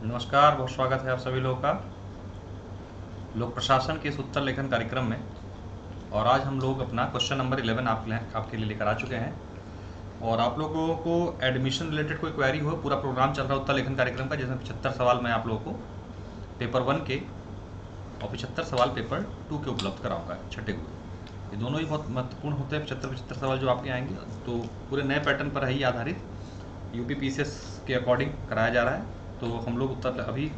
नमस्कार, बहुत स्वागत है आप सभी लोगों का लोक प्रशासन के इस उत्तर लेखन कार्यक्रम में। और आज हम लोग अपना क्वेश्चन नंबर 11 आपके लिए लेकर आ चुके हैं। और आप लोगों को एडमिशन रिलेटेड कोई क्वेरी हो, पूरा प्रोग्राम चल रहा है उत्तर लेखन कार्यक्रम का, जिसमें 75 सवाल मैं आप लोगों को पेपर 1 के और 75 सवाल पेपर 2 के उपलब्ध कराऊंगा, छठे हुए। ये दोनों ही बहुत महत्वपूर्ण होते हैं। 75 सवाल जो आपके आएंगे तो पूरे नए पैटर्न पर ही आधारित यूपीपीसीएस के अकॉर्डिंग कराया जा रहा है। तो हम लोग उत्तर अभी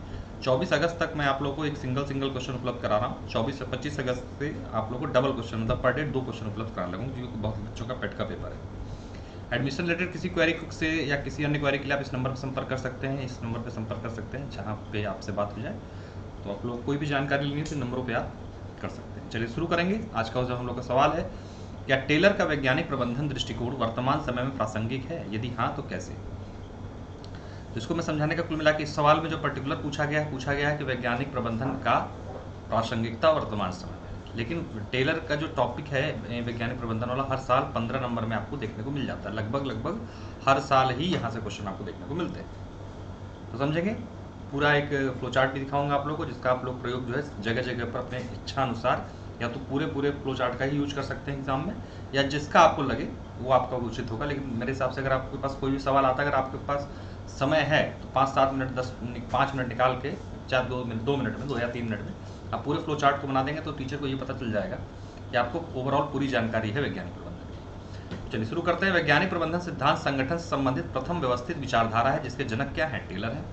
24 अगस्त तक मैं आप लोगों को एक सिंगल क्वेश्चन उपलब्ध करा रहा हूँ। 24 से 25 अगस्त से आप लोगों को डबल क्वेश्चन मतलब पर डे 2 क्वेश्चन उपलब्ध करा लगूँ, क्योंकि बहुत बच्चों का पेट का पेपर है। एडमिशन रिलेटेड किसी क्वेरी से या किसी अन्य क्वेरी के लिए आप इस नंबर पर संपर्क कर सकते हैं। इस नंबर पर संपर्क कर सकते हैं जहाँ पे आपसे बात हो जाए। तो आप लोग कोई भी जानकारी लेनी है तो नंबरों पर आप कर सकते हैं। चलिए शुरू करेंगे। आज का जो हम लोग का सवाल है, क्या टेलर का वैज्ञानिक प्रबंधन दृष्टिकोण वर्तमान समय में प्रासंगिक है? यदि हाँ तो कैसे? जिसको मैं समझाने का कुल मिला के इस सवाल में जो पर्टिकुलर पूछा गया है कि वैज्ञानिक प्रबंधन का प्रासंगिकता वर्तमान समय में। लेकिन टेलर का जो टॉपिक है वैज्ञानिक प्रबंधन वाला, हर साल 15 नंबर में आपको देखने को मिल जाता है। लगभग हर साल ही यहाँ से क्वेश्चन आपको देखने को मिलते हैं। तो समझेंगे, पूरा एक फ्लो चार्ट भी दिखाऊंगा आप लोगों को, जिसका आप लोग प्रयोग जो है जगह जगह पर अपने इच्छा अनुसार या तो पूरे फ्लो चार्ट का ही यूज कर सकते हैं एग्जाम में, या जिसका आपको लगे वो आपका उचित होगा। लेकिन मेरे हिसाब से अगर आपके पास कोई भी सवाल आता है, अगर आपके पास समय है तो 5-7 मिनट 5 मिनट निकाल के, चाहे 2 मिनट में 2 या 3 मिनट में आप पूरे फ्लो चार्ट को बना देंगे तो टीचर को ये पता चल जाएगा कि आपको ओवरऑल पूरी जानकारी है वैज्ञानिक प्रबंधन की। चलिए शुरू करते हैं। वैज्ञानिक प्रबंधन सिद्धांत संगठन से संबंधित प्रथम व्यवस्थित विचारधारा है, जिसके जनक क्या है? टेलर है।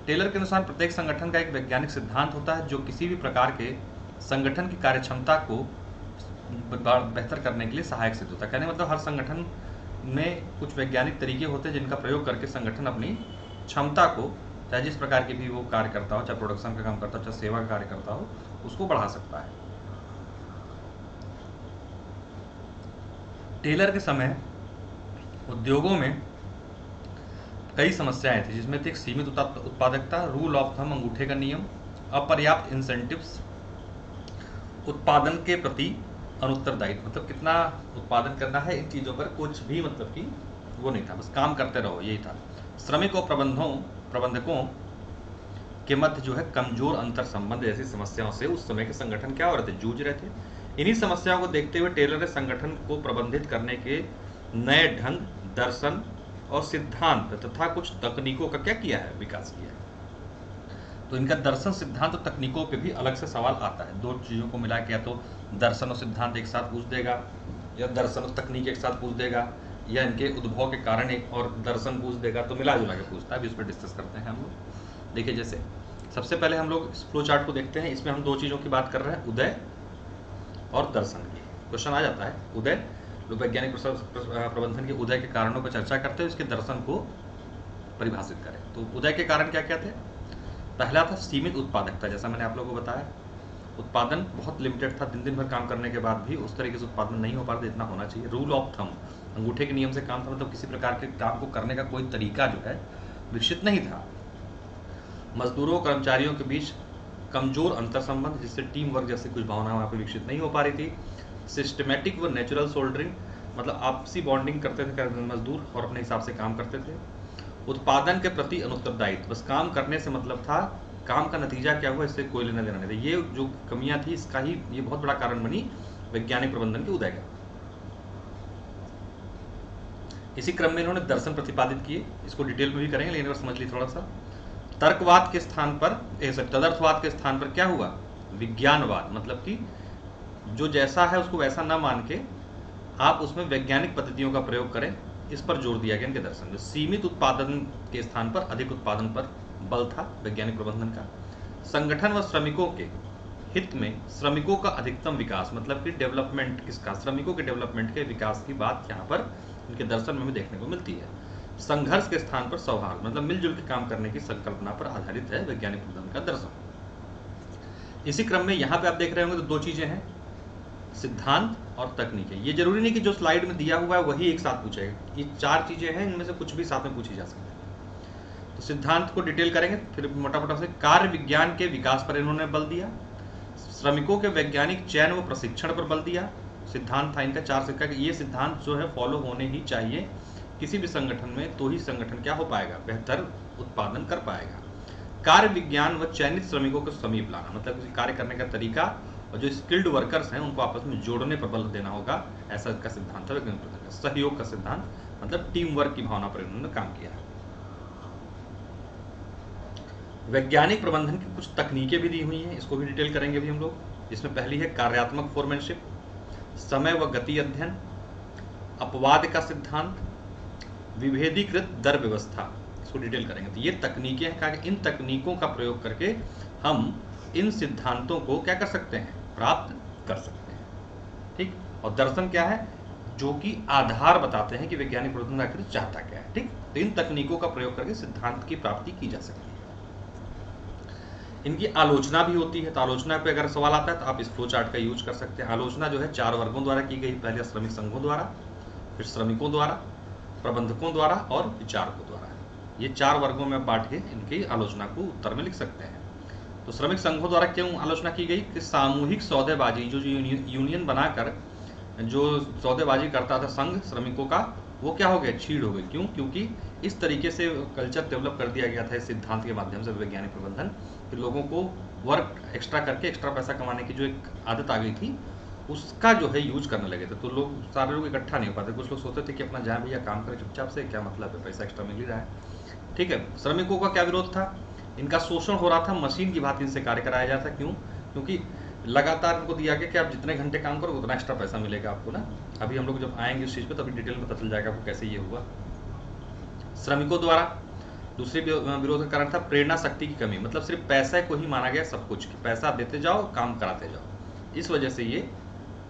टेलर के अनुसार प्रत्येक संगठन का एक वैज्ञानिक सिद्धांत होता है जो किसी भी प्रकार के संगठन की कार्यक्षमता को बेहतर करने के लिए सहायक सिद्ध होता है। कहने मतलब हर संगठन में कुछ वैज्ञानिक तरीके होते हैं जिनका प्रयोग करके संगठन अपनी क्षमता को, चाहे जिस प्रकार की भी वो कार्य करता हो, चाहे प्रोडक्शन का काम करता हो, चाहे सेवा का कार्य करता हो, उसको बढ़ा सकता है। टेलर के समय उद्योगों में कई समस्याएं थी, जिसमें थी सीमित उत्पादकता, रूल ऑफ थंब अंगूठे का नियम, अपर्याप्त इंसेंटिव्स, उत्पादन के प्रति अनुत्तरदायित्व, मतलब कितना उत्पादन करना है, इन चीज़ों पर कुछ भी मतलब कि वो नहीं था, बस काम करते रहो, यही था। श्रमिक और प्रबंधकों के मध्य जो है कमजोर अंतर संबंध जैसी समस्याओं से उस समय के संगठन क्या हो रहे थे? जूझ रहे थे। इन्हीं समस्याओं को देखते हुए टेलर ने संगठन को प्रबंधित करने के नए ढंग, दर्शन और सिद्धांत तथा कुछ तकनीकों का क्या किया है? विकास किया है। तो इनका दर्शन, सिद्धांत और तकनीकों पे भी अलग से सवाल आता है। दो चीज़ों को मिला के या तो दर्शन और सिद्धांत एक साथ पूछ देगा, या दर्शन और तकनीक एक साथ पूछ देगा, या इनके उद्भव के कारण एक और दर्शन पूछ देगा। तो मिला जुला के पूछता है। अभी उस पर डिस्कस करते हैं हम लोग। देखिए, जैसे सबसे पहले हम लोग इस फ्लो चार्ट को देखते हैं। इसमें हम दो चीज़ों की बात कर रहे हैं, उदय और दर्शन की। क्वेश्चन आ जाता है उदय, लोग वैज्ञानिक प्रबंधन के उदय के कारणों पर चर्चा करते हैं, इसके दर्शन को परिभाषित करें। तो उदय के कारण क्या क्या थे? पहला था सीमित उत्पादकता। जैसा मैंने आप लोगों को बताया, उत्पादन बहुत लिमिटेड था, दिन भर काम करने के बाद भी उस तरीके से उत्पादन नहीं हो पा रहा जितना होना चाहिए। रूल ऑफ थंब, अंगूठे के नियम से काम था, मतलब किसी प्रकार के काम को करने का कोई तरीका जो है विकसित नहीं था। मजदूरों कर्मचारियों के बीच कमजोर अंतर संबंध, जिससे टीम वर्क जैसी कुछ भावना वहाँ पर विकसित नहीं हो पा रही थी। सिस्टमेटिक व नेचुरल सोल्डरिंग, मतलब आपसी बॉन्डिंग करते थे मजदूर और अपने हिसाब से काम करते थे। उत्पादन के प्रति अनुत्तरदायित्व, बस काम करने से मतलब था, काम का नतीजा क्या हुआ इससे कोई लेना देना नहीं था। ये जो कमियां थी, इसका ही ये बहुत बड़ा कारण बनी वैज्ञानिक प्रबंधन के उदय का। इसी क्रम में इन्होंने दर्शन प्रतिपादित किए, इसको डिटेल में भी करेंगे, लेकिन अगर समझ ली थोड़ा सा। तर्कवाद के स्थान पर, तदर्थवाद के स्थान पर क्या हुआ? विज्ञानवाद, मतलब कि जो जैसा है उसको वैसा ना मान के आप उसमें वैज्ञानिक पद्धतियों का प्रयोग करें, इस पर जोर दिया गया इनके दर्शन में। सीमित उत्पादन के स्थान पर अधिक उत्पादन पर बल था वैज्ञानिक प्रबंधन का। संगठन व श्रमिकों के हित में श्रमिकों का अधिकतम विकास, मतलब कि डेवलपमेंट किसका? श्रमिकों के डेवलपमेंट के विकास की बात यहाँ पर इनके दर्शन में भी देखने को मिलती है। संघर्ष के स्थान पर सौहार्द, मतलब मिलजुल के काम करने की संकल्पना पर आधारित है वैज्ञानिक प्रबंधन का दर्शन। इसी क्रम में यहाँ पे आप देख रहे होंगे तो दो चीजें हैं, सिद्धांत और तकनीक है। ये जरूरी नहीं कि जो स्लाइड में दिया हुआ है वही एक साथ पूछेगा, ये चार चीजें हैं, इनमें से कुछ भी साथ में पूछी जा सकती है। तो सिद्धांत को डिटेल करेंगे, फिर मोटा से कार्य विज्ञान के विकास पर इन्होंने बल दिया, श्रमिकों के वैज्ञानिक चयन व प्रशिक्षण पर बल दिया। सिद्धांत था इनका 4 सिक्का कि ये सिद्धांत जो है फॉलो होने ही चाहिए किसी भी संगठन में, तो ही संगठन क्या हो पाएगा? बेहतर उत्पादन कर पाएगा। कार्य विज्ञान व चयनित श्रमिकों को समीप लाना, मतलब किसी कार्य करने का तरीका और जो स्किल्ड वर्कर्स हैं उनको आपस में जोड़ने पर बल देना होगा, ऐसा इसका सिद्धांत है वैज्ञानिक प्रबंधन का। सहयोग का सिद्धांत मतलब टीम वर्क की भावना पर इन्होंने काम किया है। वैज्ञानिक प्रबंधन की कुछ तकनीकें भी दी हुई हैं, इसको भी डिटेल करेंगे भी हम लोग। इसमें पहली है कार्यात्मक फोरमैनशिप, समय व गति अध्ययन, अपवाद का सिद्धांत, विभेदीकृत दर व्यवस्था, इसको डिटेल करेंगे। तो ये तकनीकें हैं, कहा कि इन तकनीकों का प्रयोग करके हम इन सिद्धांतों को क्या कर सकते हैं, प्राप्त कर सकते हैं। ठीक, और दर्शन क्या है, जो कि आधार बताते हैं कि वैज्ञानिक प्रबंधन आखिर चाहता क्या है। ठीक, तो इन तकनीकों का प्रयोग करके सिद्धांत की प्राप्ति की जा सकती है। इनकी आलोचना भी होती है, तो आलोचना पे अगर सवाल आता है तो आप इस फ्लो चार्ट का यूज कर सकते हैं। आलोचना जो है 4 वर्गों द्वारा की गई, पहले श्रमिक संघों द्वारा, फिर श्रमिकों द्वारा, प्रबंधकों द्वारा और विचारकों द्वारा। ये 4 वर्गों में बांट के इनकी आलोचना को उत्तर में लिख सकते हैं। तो श्रमिक संघों द्वारा क्यों आलोचना की गई कि सामूहिक सौदेबाजी, जो यूनियन बनाकर जो सौदेबाजी करता था संघ श्रमिकों का, वो क्या हो गया, छीड़ हो गई। क्यों? क्योंकि इस तरीके से कल्चर डेवलप कर दिया गया था इस सिद्धांत के माध्यम से वैज्ञानिक प्रबंधन, कि लोगों को वर्क एक्स्ट्रा करके एक्स्ट्रा पैसा कमाने की जो एक आदत आ गई थी, उसका जो है यूज करने लगे थे। तो लोग, सारे लोग इकट्ठा नहीं हो पाते। कुछ लोग सोचते थे कि अपना जाए भैया काम करें चुपचाप से, क्या मतलब है, पैसा एक्स्ट्रा मिल ही रहा है। ठीक है, श्रमिकों का क्या विरोध था, इनका शोषण हो रहा था, मशीन की भांति इनसे कार्य कराया जाता। क्यों? क्योंकि लगातार इनको दिया गया कि आप जितने घंटे काम करो उतना एक्स्ट्रा पैसा मिलेगा आपको ना। अभी हम लोग जब आएंगे उस चीज़ पे तभी डिटेल में पता चल जाएगा आपको कैसे ये हुआ। श्रमिकों द्वारा दूसरी विरोध का कारण था प्रेरणा शक्ति की कमी, मतलब सिर्फ पैसे को ही माना गया सब कुछ, कि पैसा देते जाओ काम कराते जाओ। इस वजह से ये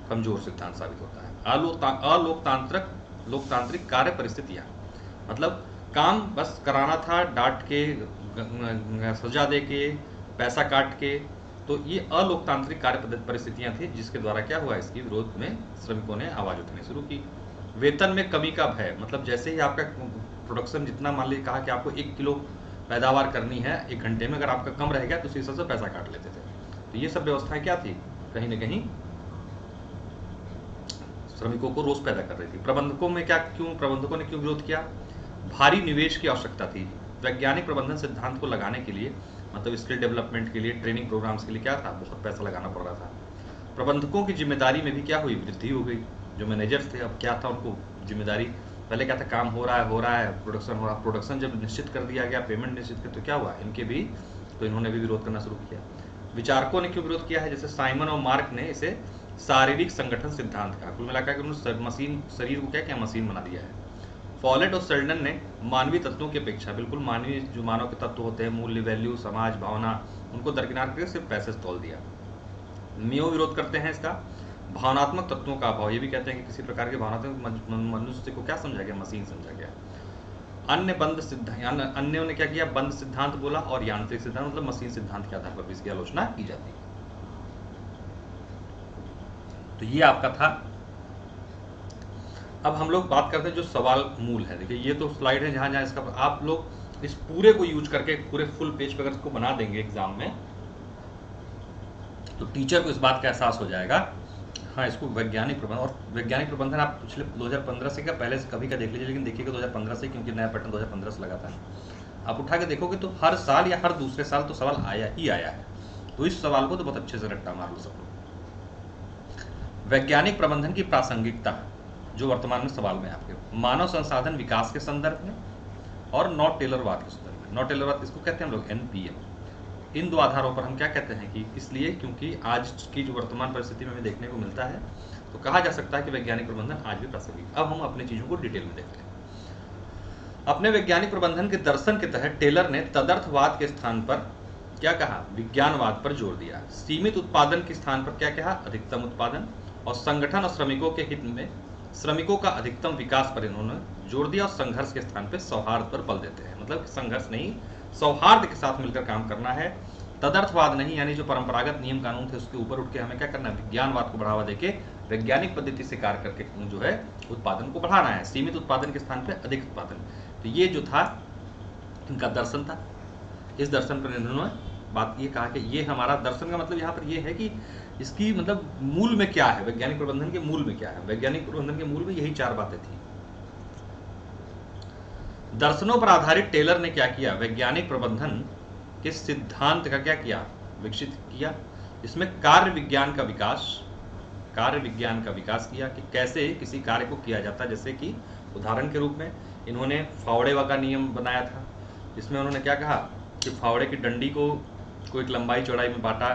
कमजोर सिद्धांत साबित होता है। लोकतांत्रिक कार्य परिस्थितियां, मतलब काम बस कराना था, डांट के, सजा दे के, पैसा काट के, तो ये अलोकतांत्रिक कार्य परिस्थितियां थी, जिसके द्वारा क्या हुआ, इसके विरोध में श्रमिकों ने आवाज उठानी शुरू की। वेतन में कमी का भय, मतलब जैसे ही आपका प्रोडक्शन जितना, मान लीजिए कहा कि आपको 1 किलो पैदावार करनी है 1 घंटे में, अगर आपका कम रह गया तो उसी हिसाब से पैसा काट लेते थे। तो ये सब व्यवस्थाएं क्या थी, कहीं ना कहीं श्रमिकों को रोष पैदा कर रही थी। प्रबंधकों में क्या, प्रबंधकों ने क्यों विरोध किया, भारी निवेश की आवश्यकता थी। वैज्ञानिक प्रबंधन सिद्धांत को लगाने के लिए, मतलब स्किल डेवलपमेंट के लिए, ट्रेनिंग प्रोग्राम्स के लिए क्या था, बहुत पैसा लगाना पड़ रहा था। प्रबंधकों की जिम्मेदारी में भी क्या हुई, वृद्धि हो गई। जो मैनेजर्स थे, अब क्या था, उनको जिम्मेदारी, पहले क्या था, काम हो रहा है, प्रोडक्शन हो रहा है, प्रोडक्शन जब निश्चित कर दिया गया, पेमेंट निश्चित कर, तो क्या हुआ, इनके भी, तो इन्होंने भी विरोध करना शुरू किया। विचारकों ने क्यों विरोध किया है, जैसे साइमन और मार्क ने इसे शारीरिक संगठन सिद्धांत कहा। कुल मिलाकर उन्होंने मशीन, शरीर को क्या मशीन बना दिया है। फॉलेट और सेल्डन ने मानवीय तत्वों की अपेक्षा, बिल्कुल मानवीय जो मानव के तत्व होते हैं, मूल्य, वैल्यू, समाज, भावना, उनको दरकिनार करके सिर्फ पैसे से तोल दिया। मियो विरोध करते हैं इसका, भावनात्मक तत्वों का अभाव, ये भी कहते हैं कि किसी प्रकार के भावनात्मक, मनुष्य को क्या समझा गया, मशीन समझा गया। अन्यों ने क्या किया, बंद सिद्धांत बोला, और यांत्रिक सिद्धांत, मतलब मशीन सिद्धांत के आधार पर भी इसकी आलोचना की जाती है। तो ये आपका था। अब हम लोग बात करते हैं जो सवाल मूल है। देखिए ये तो स्लाइड है, जहां जहां इसका आप लोग इस पूरे को यूज करके पूरे फुल पेज पे अगर इसको बना देंगे एग्जाम में, तो टीचर को इस बात का एहसास हो जाएगा, हाँ इसको वैज्ञानिक प्रबंधन, और वैज्ञानिक प्रबंधन आप पिछले 2015 से क्या पहले से कभी का देख लीजिए, लेकिन देखिएगा 2015 से, क्योंकि नया पैटर्न 2015 से लगा था। आप उठा के देखोगे तो हर साल या हर दूसरे साल तो सवाल आया ही आया है। तो इस सवाल को तो बहुत अच्छे से रट्टा मार लो सब लोग। वैज्ञानिक प्रबंधन की प्रासंगिकता, जो वर्तमान में सवाल में आपके, मानव संसाधन विकास के संदर्भ में और नॉट टेलरवाद के संदर्भ में। नॉट टेलरवाद किसको कहते हैं हम लोग, NPM। इन 2 आधारों पर हम क्या कहते हैं कि इसलिए क्योंकि आज की जो वर्तमान परिस्थिति में हमें देखने को मिलता है, तो कहा जा सकता है कि वैज्ञानिक प्रबंधन आज भी प्रासंगिक। अब हम अपनी चीजों को डिटेल में देखते हैं। अपने वैज्ञानिक प्रबंधन के दर्शन के तहत टेलर ने तदर्थवाद के स्थान पर क्या कहा, विज्ञानवाद पर जोर दिया। सीमित उत्पादन के स्थान पर क्या कहा, अधिकतम उत्पादन, और संगठन और श्रमिकों के हित में श्रमिकों का अधिकतम विकास पर इन्होंने जोर दिया, और संघर्ष के स्थान पर सौहार्द पर बल देते हैं। मतलब संघर्ष नहीं, सौहार्द के साथ मिलकर काम करना है। तदर्थवाद नहीं, यानी जो परंपरागत नियम कानून थे उसके ऊपर उठ के हमें क्या करना है, विज्ञानवाद को बढ़ावा देके वैज्ञानिक पद्धति से कार्य करके जो है उत्पादन को बढ़ाना है। सीमित उत्पादन के स्थान पर अधिक उत्पादन। तो ये जो था इनका दर्शन था। इस दर्शन पर इन्होंने बात ये कहा कि ये हमारा दर्शन का मतलब यहाँ पर ये है कि इसकी मतलब मूल में क्या है, वैज्ञानिक प्रबंधन के मूल में क्या है। वैज्ञानिक प्रबंधन के मूल में यही 4 बातें थी। दर्शनों पर आधारित टेलर ने क्या किया, वैज्ञानिक प्रबंधन के सिद्धांत का क्या किया, विकसित किया। इसमें कार्य विज्ञान का विकास किया कि कैसे किसी कार्य को किया जाता है। जैसे कि उदाहरण के रूप में इन्होंने फावड़े का नियम बनाया था, जिसमें उन्होंने क्या कहा कि फावड़े की डंडी को एक लंबाई चौड़ाई में बांटा,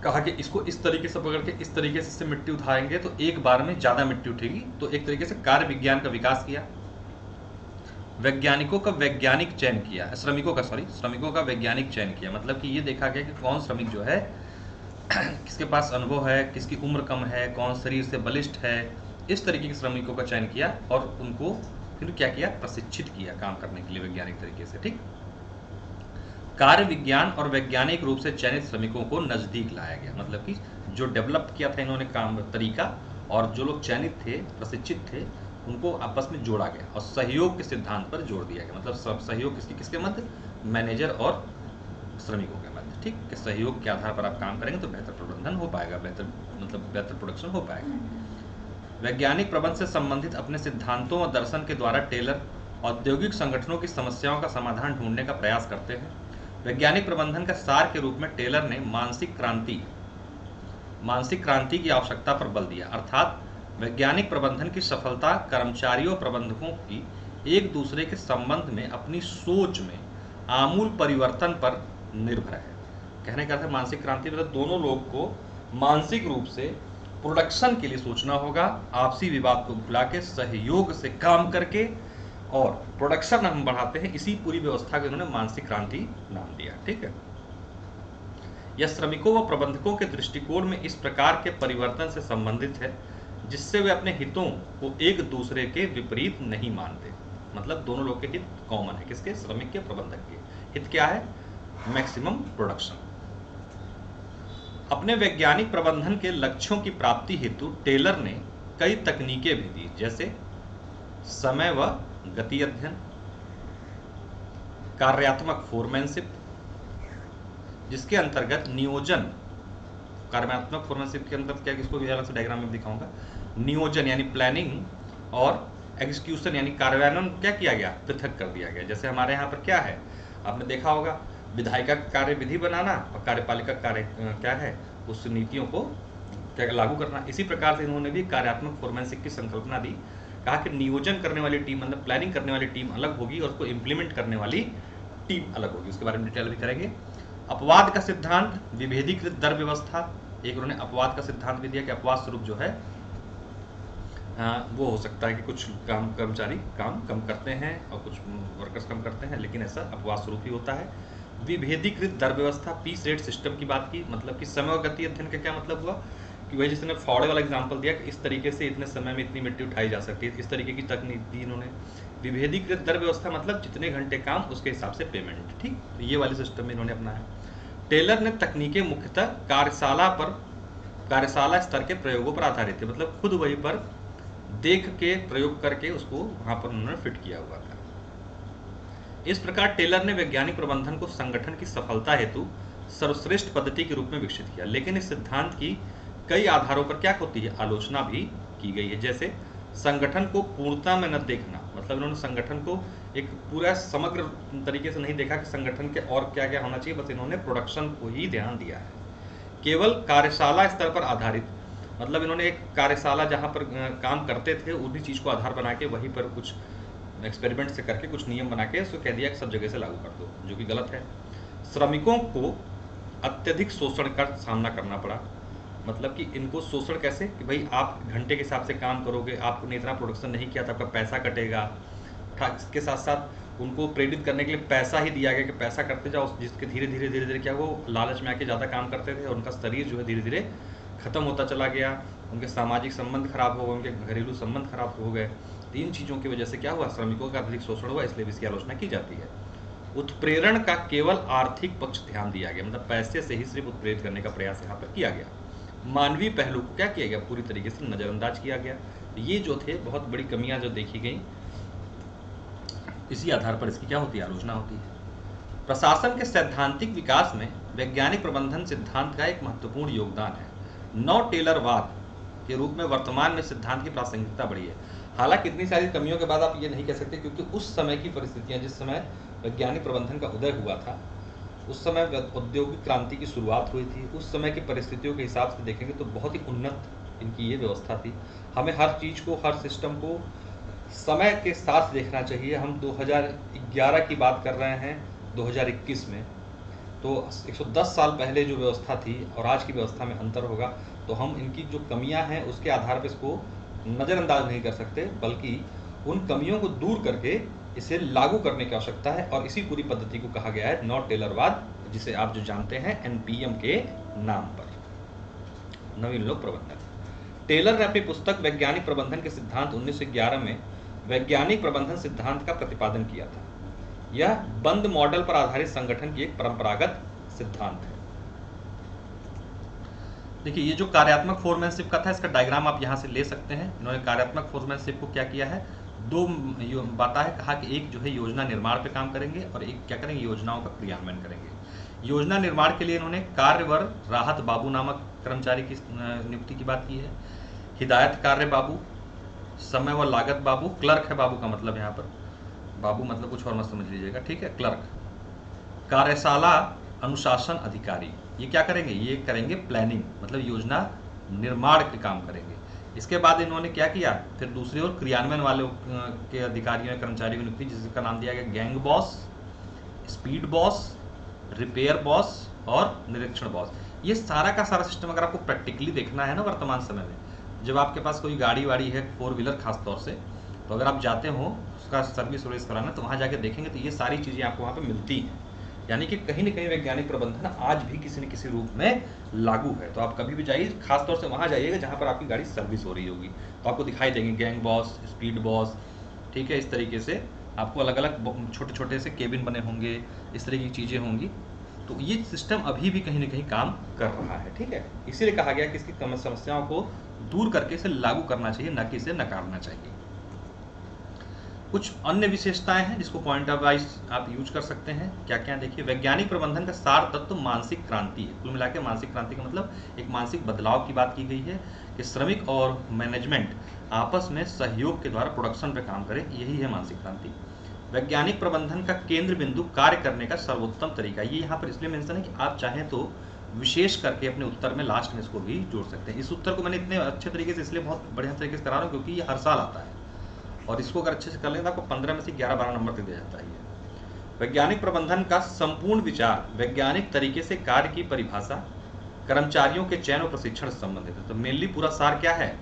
कहा कि इसको इस तरीके से पकड़ के इस तरीके से इससे मिट्टी उठाएंगे तो एक बार में ज़्यादा मिट्टी उठेगी। तो एक तरीके से कार्य विज्ञान का विकास किया। वैज्ञानिकों का वैज्ञानिक चयन किया, श्रमिकों का वैज्ञानिक चयन किया। मतलब कि ये देखा गया कि कौन श्रमिक जो है किसके पास अनुभव है, किसकी उम्र कम है, कौन शरीर से बलिष्ठ है, इस तरीके के श्रमिकों का चयन किया और उनको फिर क्या किया, प्रशिक्षित किया काम करने के लिए वैज्ञानिक तरीके से। ठीक, कार्य विज्ञान और वैज्ञानिक रूप से चयनित श्रमिकों को नजदीक लाया गया। मतलब कि जो डेवलप किया था इन्होंने काम तरीका, और जो लोग चयनित थे, प्रशिक्षित थे, उनको आपस में जोड़ा गया और सहयोग के सिद्धांत पर जोर दिया गया। मतलब सहयोग किसके मध्य, मैनेजर और श्रमिकों के मध्य। ठीक, कि सहयोग के आधार पर आप काम करेंगे तो बेहतर प्रबंधन हो पाएगा, बेहतर प्रोडक्शन हो पाएगा। वैज्ञानिक प्रबंध से संबंधित अपने सिद्धांतों और दर्शन के द्वारा टेलर औद्योगिक संगठनों की समस्याओं का समाधान ढूंढने का प्रयास करते हैं। वैज्ञानिक प्रबंधन का सार के रूप में टेलर ने मानसिक क्रांति की आवश्यकता पर बल दिया। अर्थात वैज्ञानिक प्रबंधन की सफलता कर्मचारियों प्रबंधकों की एक दूसरे के संबंध में अपनी सोच में आमूल परिवर्तन पर निर्भर है। कहने का अर्थ है मानसिक क्रांति मतलब दोनों लोग को मानसिक रूप से प्रोडक्शन के लिए सोचना होगा, आपसी विवाद को भुला के सहयोग से काम करके, और प्रोडक्शन हम बढ़ाते हैं। इसी पूरी व्यवस्था को इन्होंने मानसिक क्रांति नाम दिया। ठीक है, यह श्रमिकों व प्रबंधकों के दृष्टिकोण में इस प्रकार के परिवर्तन से संबंधित है जिससे वे अपने हितों को एक दूसरे के विपरीत नहीं मानते। मतलब दोनों लोग के हित कॉमन है, किसके, श्रमिक के, प्रबंधक के। हित क्या है, मैक्सिमम प्रोडक्शन। अपने वैज्ञानिक प्रबंधन के लक्ष्यों की प्राप्ति हेतु टेलर ने कई तकनीकें भी दी, जैसे समय व गति अध्ययन, कार्यात्मक फोरमैनशिप, जिसके अंतर्गत नियोजन, कार्यात्मक फोरमैनशिप के अंतर्गत क्या, इसको भी अलग से डायग्राम में दिखाऊंगा। नियोजन यानी प्लानिंग और एग्जीक्यूशन यानी कार्यान्वयन क्या किया गया, पृथक कर दिया गया। जैसे हमारे यहाँ पर क्या है, आपने देखा होगा, विधायिका कार्य विधि बनाना और कार्यपालिका कार्य क्या है, उस नीतियों को क्या लागू करना। इसी प्रकार से इन्होंने भी कार्यात्मक फोरमैनशिप की संकल्पना दी। कहा कि नियोजन करने वाली टीम, मतलब प्लानिंग करने वाली टीम अलग होगी और उसको इम्प्लीमेंट करने वाली टीम अलग होगी। उसके बारे में डिटेल भी करेंगे। अपवाद का सिद्धांत, विभेदीकृत दर व्यवस्था, एक उन्होंने अपवाद का सिद्धांत भी दिया कि अपवाद स्वरूप जो है वो हो सकता है कि कुछ कर्मचारी काम कम करते हैं और कुछ वर्कर्स कम करते हैं, लेकिन ऐसा अपवाद स्वरूप ही होता है। विभेदीकृत दर व्यवस्था, पीस रेट सिस्टम की बात की। मतलब कि समय और गति अध्ययन का क्या मतलब हुआ कि वही जिसने फावड़े वाला एग्जांपल दिया कि इस तरीके से इतने समय में इतनी मिट्टी उठाई जा सकती है, इस तरीके की तकनीक दी इन्होंने। विभेदीकृत दर व्यवस्था मतलब जितने घंटे काम उसके हिसाब से पेमेंट। ठीक, तो ये वाले सिस्टम में इन्होंने अपनाया। टेलर ने तकनीकें मुख्यतः कार्यशाला स्तर के प्रयोगों पर आधारित थे। मतलब खुद वहीं पर देख के प्रयोग करके उसको वहां पर उन्होंने फिट किया हुआ था। इस प्रकार टेलर ने वैज्ञानिक प्रबंधन को संगठन की सफलता हेतु सर्वश्रेष्ठ पद्धति के रूप में विकसित किया। लेकिन इस सिद्धांत की कई आधारों पर क्या होती है, आलोचना भी की गई है। जैसे संगठन को पूर्णता में न देखना, मतलब इन्होंने संगठन को एक पूरा समग्र तरीके से नहीं देखा कि संगठन के और क्या क्या होना चाहिए, बस इन्होंने प्रोडक्शन को ही ध्यान दिया है। केवल कार्यशाला स्तर पर आधारित, मतलब इन्होंने एक कार्यशाला जहाँ पर काम करते थे उसी चीज़ को आधार बना के वहीं पर कुछ एक्सपेरिमेंट से करके कुछ नियम बना के उसको कह दिया कि सब जगह से लागू कर दो, जो कि गलत है। श्रमिकों को अत्यधिक शोषण का सामना करना पड़ा। मतलब कि इनको शोषण कैसे, कि भाई आप घंटे के हिसाब से काम करोगे, आपने इतना प्रोडक्शन नहीं किया तो आपका पैसा कटेगा। इसके साथ साथ उनको प्रेरित करने के लिए पैसा ही दिया गया कि पैसा करते जाओ, जिसके धीरे धीरे क्या वो लालच में आके ज़्यादा काम करते थे और उनका शरीर जो है धीरे धीरे खत्म होता चला गया, उनके सामाजिक संबंध खराब हो गए, उनके घरेलू संबंध खराब हो गए। तीन चीज़ों की वजह से क्या हुआ, श्रमिकों का अधिक शोषण हुआ, इसलिए इसकी आलोचना की जाती है। उत्प्रेरण का केवल आर्थिक पक्ष ध्यान दिया गया, मतलब पैसे से ही सिर्फ उत्प्रेरित करने का प्रयास यहाँ पर किया गया। मानवीय पहलू को क्या किया गया, पूरी तरीके से नज़रअंदाज किया गया। ये जो थे बहुत बड़ी कमियां जो देखी गई, इसी आधार पर इसकी क्या होती है, आलोचना होती है। प्रशासन के सैद्धांतिक विकास में वैज्ञानिक प्रबंधन सिद्धांत का एक महत्वपूर्ण योगदान है। नौ टेलरवाद के रूप में वर्तमान में सिद्धांत की प्रासंगिकता बढ़ी है। हालांकि इतनी सारी कमियों के बाद आप ये नहीं कह सकते, क्योंकि उस समय की परिस्थितियां, जिस समय वैज्ञानिक प्रबंधन का उदय हुआ था, उस समय औद्योगिक क्रांति की शुरुआत हुई थी। उस समय की परिस्थितियों के हिसाब से देखेंगे तो बहुत ही उन्नत इनकी ये व्यवस्था थी। हमें हर चीज़ को, हर सिस्टम को समय के साथ देखना चाहिए। हम 2011 की बात कर रहे हैं 2021 में, तो 110 साल पहले जो व्यवस्था थी और आज की व्यवस्था में अंतर होगा। तो हम इनकी जो कमियां हैं उसके आधार पर इसको नज़रअंदाज नहीं कर सकते, बल्कि उन कमियों को दूर करके इसे लागू करने की आवश्यकता है। और इसी पूरी पद्धति को कहा गया है नौ टेलरवाद, जिसे आप जो जानते हैं एनपीएम के नाम पर, नवीन लोक प्रबंधन। टेलर ने अपनी पुस्तक वैज्ञानिक प्रबंधन के सिद्धांत 1911 में वैज्ञानिक प्रबंधन सिद्धांत का प्रतिपादन किया था। यह बंद मॉडल पर आधारित संगठन की एक परंपरागत सिद्धांत है। देखिए, ये जो कार्यात्मक फोरमैनशिप का था, इसका डायग्राम आप यहाँ से ले सकते हैं। इन्होंने कार्यात्मक फोरमैनशिप को क्या किया है, दो बातें है कहा कि एक जो है योजना निर्माण पे काम करेंगे और एक क्या करेंगे, योजनाओं का क्रियान्वयन करेंगे। योजना निर्माण के लिए इन्होंने कार्यवर राहत बाबू नामक कर्मचारी की नियुक्ति की बात की है। हिदायत कार्य बाबू, समय व लागत बाबू, क्लर्क है बाबू का मतलब, यहाँ पर बाबू मतलब कुछ और मत समझ लीजिएगा, ठीक है, क्लर्क। कार्यशाला अनुशासन अधिकारी, ये क्या करेंगे, ये करेंगे प्लानिंग, मतलब योजना निर्माण के काम करेंगे। इसके बाद इन्होंने क्या किया, फिर दूसरी ओर क्रियान्वयन वाले के अधिकारियों या कर्मचारियों की नियुक्ति, जिसका नाम दिया गया gang boss, speed boss, repair boss और निरीक्षण बॉस। ये सारा का सारा सिस्टम अगर आपको प्रैक्टिकली देखना है ना, वर्तमान समय में जब आपके पास कोई गाड़ी वाड़ी है, 4 व्हीलर खास तौर से, तो अगर आप जाते हो उसका सर्विस वर्विस कराना, तो वहाँ जाके देखेंगे तो ये सारी चीज़ें आपको वहाँ पे मिलती हैं। यानी कि कहीं ना कहीं वैज्ञानिक प्रबंधन आज भी किसी न किसी रूप में लागू है। तो आप कभी भी जाइए, खास तौर से वहाँ जाइएगा जहाँ पर आपकी गाड़ी सर्विस हो रही होगी, तो आपको दिखाई देंगे गैंग बॉस, स्पीड बॉस, ठीक है। इस तरीके से आपको अलग अलग छोटे छोटे से केबिन बने होंगे, इस तरह की चीज़ें होंगी। तो ये सिस्टम अभी भी कहीं ना कहीं काम कर रहा है, ठीक है। इसीलिए कहा गया कि इसकी समस्याओं को दूर करके इसे लागू करना चाहिए, न कि इसे नकारना चाहिए। कुछ अन्य विशेषताएं हैं जिसको पॉइंट ऑफ वाइज आप यूज कर सकते हैं। क्या क्या देखिए, वैज्ञानिक प्रबंधन का सार तत्व मानसिक क्रांति है। कुल मिलाकर मानसिक क्रांति का मतलब एक मानसिक बदलाव की बात की गई है कि श्रमिक और मैनेजमेंट आपस में सहयोग के द्वारा प्रोडक्शन पे काम करें, यही है मानसिक क्रांति। वैज्ञानिक प्रबंधन का केंद्र बिंदु कार्य करने का सर्वोत्तम तरीका, ये यहाँ पर इसलिए मेंशन है कि आप चाहें तो विशेष करके अपने उत्तर में लास्ट में इसको भी जोड़ सकते हैं। इस उत्तर को मैंने इतने अच्छे तरीके से इसलिए बहुत बढ़िया तरीके से करा रहा हूँ क्योंकि ये हर साल आता है, और इसको अगर अच्छे से कर लें तो आपको 15 में से 11-12 नंबर तक दिया जाता है। वैज्ञानिक प्रबंधन का संपूर्ण विचार वैज्ञानिक तरीके से कार्य की परिभाषा, कर्मचारियों के चयन और प्रशिक्षण से संबंधित है। तो मेनली पूरा सार क्या है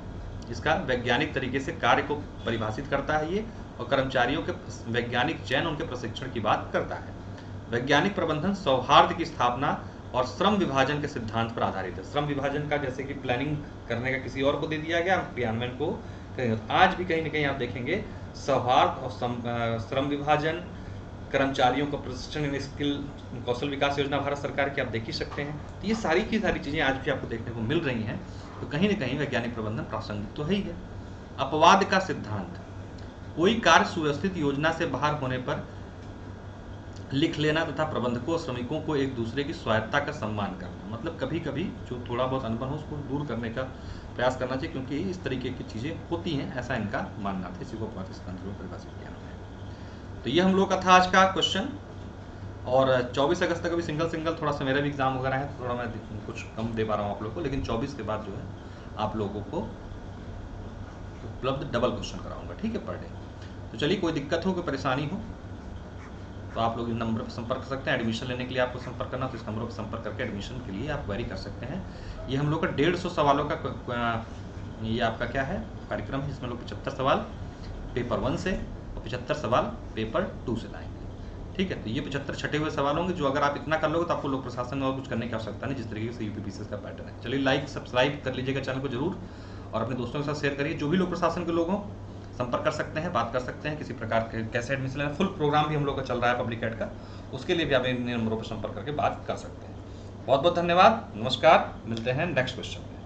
इसका, वैज्ञानिक तरीके से कार्य को परिभाषित करता है ये, और कर्मचारियों के वैज्ञानिक चयन, उनके प्रशिक्षण की बात करता है। वैज्ञानिक प्रबंधन सौहार्द की स्थापना और श्रम विभाजन के सिद्धांत पर आधारित है। श्रम विभाजन का जैसे कि प्लानिंग करने का किसी और को दे दिया गया, क्रियान्वयन को आज भी कहीं ना कहीं आप देखेंगे सौहार्द और श्रम विभाजन, कर्मचारियों का प्रशिक्षण, स्किल कौशल विकास योजना भारत सरकार की आप देख ही सकते हैं। तो ये सारी की सारी चीज़ें आज भी आपको देखने को मिल रही हैं। तो कहीं ना कहीं वैज्ञानिक प्रबंधन प्रासंगिक तो है ही है। अपवाद का सिद्धांत, कोई कार्य सुव्यवस्थित योजना से बाहर होने पर लिख लेना तथा प्रबंधकों और श्रमिकों को एक दूसरे की स्वायत्ता का सम्मान करना। मतलब कभी कभी जो थोड़ा बहुत अनबन हो उसको दूर करने का प्रयास करना चाहिए, क्योंकि इस तरीके की चीज़ें होती हैं, ऐसा इनका मानना था। इसी को परिभाषित किया है। तो ये हम लोग का था आज का क्वेश्चन। और 24 अगस्त तक अभी सिंगल थोड़ा सा मेरा भी एग्जाम वगैरह है, तो थोड़ा मैं कुछ कम दे पा रहा हूँ आप लोग को, लेकिन 24 के बाद जो है आप लोगों को उपलब्ध डबल क्वेश्चन कराऊंगा, ठीक है, पर डे। तो चलिए, कोई दिक्कत हो, कोई परेशानी हो तो आप लोग इस नंबर पर संपर्क कर सकते हैं। एडमिशन लेने के लिए आपको संपर्क करना, तो इस नंबर पर संपर्क करके एडमिशन के लिए आप क्वेरी कर सकते हैं। ये हम लोग का 150 सवालों का ये आपका क्या है कार्यक्रम है, जिसमें लोग 75 सवाल पेपर 1 से और 75 सवाल पेपर 2 से लाएंगे, ठीक है। तो ये 75 छटे हुए सवाल होंगे, जो अगर आप इतना कर लोगे तो आपको लोक प्रशासन में और कुछ करने की आवश्यकता नहीं, जिस तरीके से यूपीपीसीएस का पैटर्न है। चलिए, लाइक सब्सक्राइब कर लीजिएगा चैनल को जरूर, और अपने दोस्तों के साथ शेयर करिए। जो भी लोक प्रशासन के लोग हों संपर्क कर सकते हैं, बात कर सकते हैं किसी प्रकार के कैसे एडमिशन लेना। फुल प्रोग्राम भी हम लोग का चल रहा है पब्लिक एड का, उसके लिए भी आप इन नंबरों पर संपर्क करके बात कर सकते हैं। बहुत बहुत धन्यवाद, नमस्कार, मिलते हैं नेक्स्ट क्वेश्चन में।